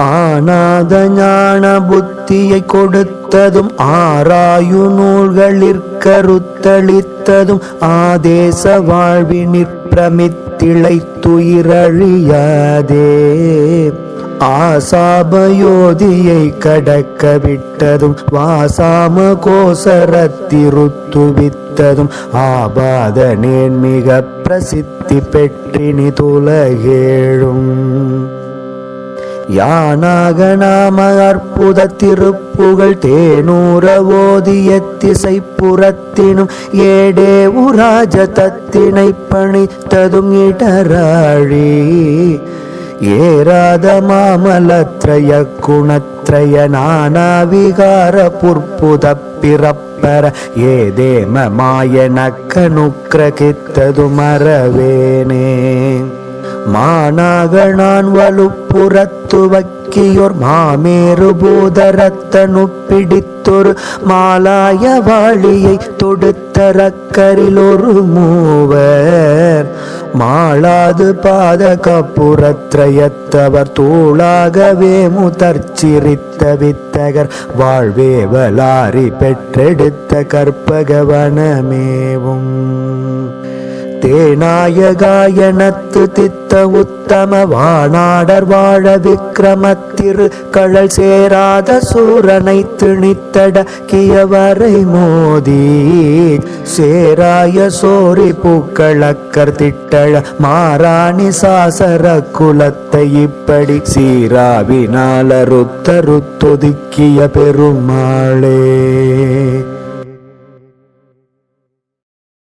ஆனாத ஞான புத்தியை கொடுத்ததும் ஆராயு நூல்களிற்கருத்தளித்ததும் ஆதேச வாழ்வினிற் பிரமித்திளைத்துயிரழியாதே ஆசாபயோதியை கடக்க விட்டதும் வாசாம கோசரத்திருத்துவித்ததும் ஆபாத நேன்மிக பிரசித்தி பெற்றினி துலகேழும் யானாக நாம அற்புத திருப்புகழ் தேனூர ஓதிய திசைப்புறத்தினும் ஏடே உராஜ தத்தினை பணித்ததும் இடராழி ஏராத மாமலத்ரய குணத்ரய நானா விகார புற்புத பிறப்பர ஏதேம மாயனக்கனுக்கிரகித்தது மறவேனே மானாக நான் வலுப்புறத்து வக்கியோர் மாமேரு பூதரத்தனு பிடித்தொரு மாலாய வாழியை தொடுத்தரக்கரில் ஒரு மூவர் மாளாது பாதகப்புறத்ரயத்தவர் தூளாகவே முதற்சிரித்த வித்தகர் வாழ்வேவலாரி பெற்றெடுத்த கற்பகவனமேவும் தேநாயகாயனத்து தித்த உத்தம வானாடர் வாழ விக்கிரமத்திரு கழல் சேராத சூரனை திணித்தடக்கியவரை மோதி சேராய சோரி பூக்களக்கர் திட்டழ மாராணி சாசர குலத்தை இப்படி சீராவினாலருத்தருத்தொதுக்கிய பெருமாளே